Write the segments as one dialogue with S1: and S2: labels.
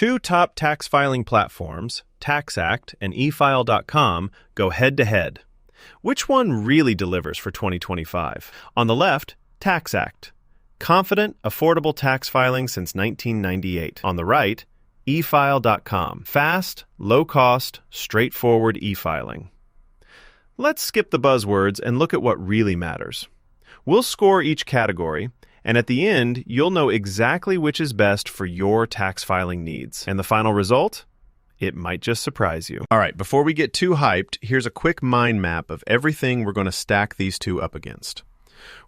S1: Two top tax filing platforms, TaxAct and eFile.com, go head-to-head. Which one really delivers for 2025? On the left, TaxAct. Confident, affordable tax filing since 1998. On the right, eFile.com. Fast, low-cost, straightforward e-filing. Let's skip the buzzwords and look at what really matters. We'll score each category, and at the end, you'll know exactly which is best for your tax filing needs. And the final result? It might just surprise you. All right, before we get too hyped, here's a quick mind map of everything we're going to stack these two up against.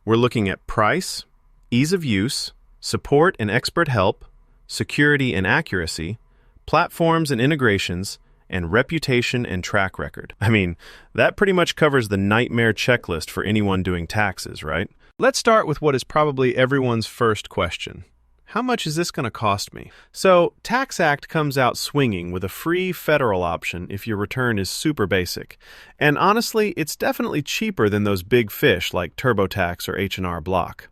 S1: We're looking at price, ease of use, support and expert help, security and accuracy, platforms and integrations, and reputation and track record. I mean, that pretty much covers the nightmare checklist for anyone doing taxes, right? Let's start with what is probably everyone's first question. How much is this going to cost me? So, TaxAct comes out swinging with a free federal option if your return is super basic. And honestly, it's definitely cheaper than those big fish like TurboTax or H&R Block.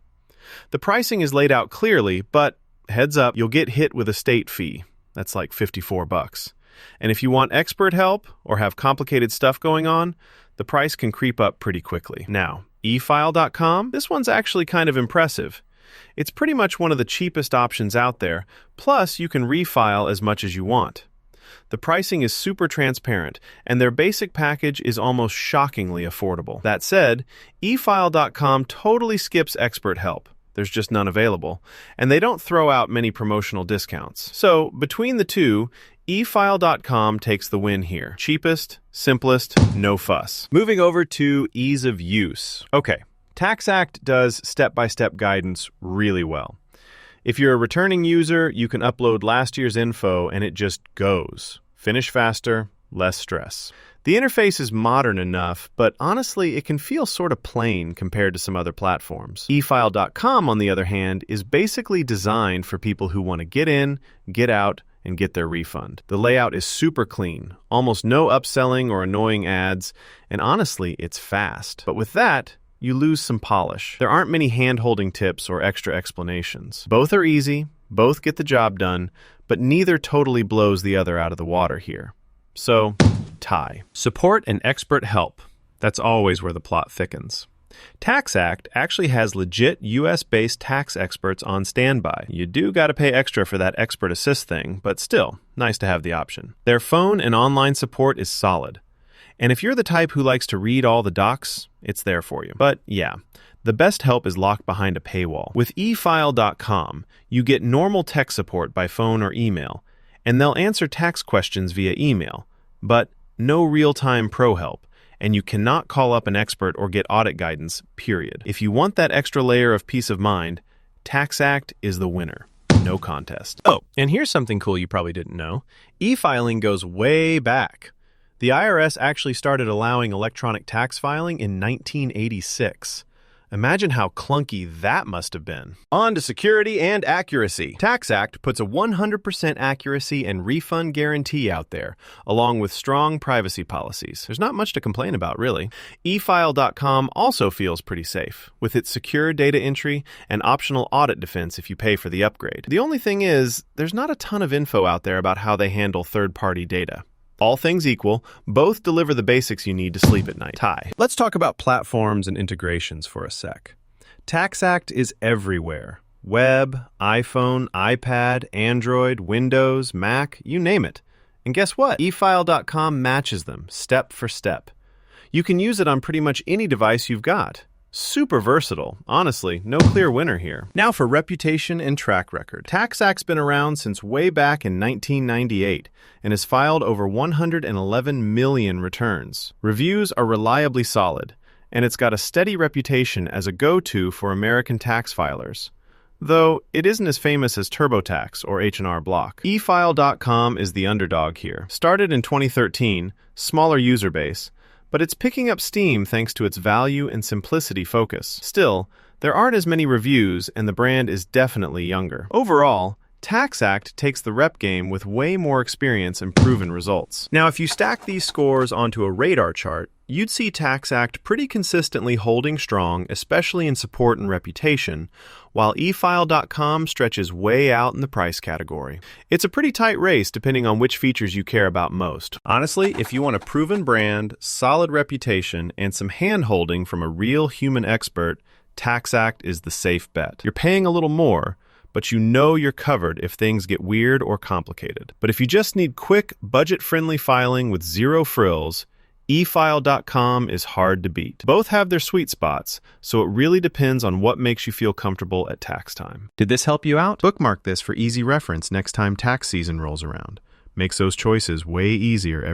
S1: The pricing is laid out clearly, but heads up, you'll get hit with a state fee. That's like $54. And if you want expert help or have complicated stuff going on, the price can creep up pretty quickly. Now, eFile.com, this one's actually kind of impressive. It's pretty much one of the cheapest options out there, plus you can refile as much as you want. The pricing is super transparent, and their basic package is almost shockingly affordable. That said, eFile.com totally skips expert help. There's just none available, and they don't throw out many promotional discounts. So, between the two, eFile.com takes the win here. Cheapest, simplest, no fuss. Moving over to ease of use. Okay, TaxAct does step-by-step guidance really well. If you're a returning user, you can upload last year's info and it just goes. Finish faster, less stress. The interface is modern enough, but honestly, it can feel sort of plain compared to some other platforms. eFile.com, on the other hand, is basically designed for people who want to get in, get out, and get their refund. The layout is super clean, almost no upselling or annoying ads, and honestly, it's fast. But with that, you lose some polish. There aren't many hand-holding tips or extra explanations. Both are easy, both get the job done, but neither totally blows the other out of the water here. So, tie. Support and expert help. That's always where the plot thickens. TaxAct actually has legit US-based tax experts on standby. You do gotta pay extra for that expert assist thing, but still, nice to have the option. Their phone and online support is solid. And if you're the type who likes to read all the docs, it's there for you. But yeah, the best help is locked behind a paywall. With eFile.com, you get normal tech support by phone or email, and they'll answer tax questions via email, but no real-time pro help, and you cannot call up an expert or get audit guidance, period. If you want that extra layer of peace of mind, TaxAct is the winner. No contest. Oh, and here's something cool you probably didn't know. E-filing goes way back. The IRS actually started allowing electronic tax filing in 1986. Imagine how clunky that must have been. On to security and accuracy. TaxAct puts a 100% accuracy and refund guarantee out there, along with strong privacy policies. There's not much to complain about, really. eFile.com also feels pretty safe, with its secure data entry and optional audit defense if you pay for the upgrade. The only thing is, there's not a ton of info out there about how they handle third-party data. All things equal, both deliver the basics you need to sleep at night. Tie. Let's talk about platforms and integrations for a sec. TaxAct is everywhere. Web, iPhone, iPad, Android, Windows, Mac, you name it. And guess what? eFile.com matches them, step for step. You can use it on pretty much any device you've got. Super versatile. Honestly, no clear winner here. Now for reputation and track record. TaxAct's been around since way back in 1998 and has filed over 111 million returns. Reviews are reliably solid, and it's got a steady reputation as a go-to for American tax filers. Though it isn't as famous as TurboTax or H&R Block. eFile.com is the underdog here. Started in 2013, smaller user base, but it's picking up steam thanks to its value and simplicity focus. Still, there aren't as many reviews, and the brand is definitely younger. Overall, TaxAct takes the rep game with way more experience and proven results. Now, if you stack these scores onto a radar chart, you'd see TaxAct pretty consistently holding strong, especially in support and reputation, while eFile.com stretches way out in the price category. It's a pretty tight race depending on which features you care about most. Honestly, if you want a proven brand, solid reputation, and some hand-holding from a real human expert, TaxAct is the safe bet. You're paying a little more, but you know you're covered if things get weird or complicated. But if you just need quick, budget-friendly filing with zero frills, eFile.com is hard to beat. Both have their sweet spots, so it really depends on what makes you feel comfortable at tax time. Did this help you out? Bookmark this for easy reference next time tax season rolls around. Makes those choices way easier every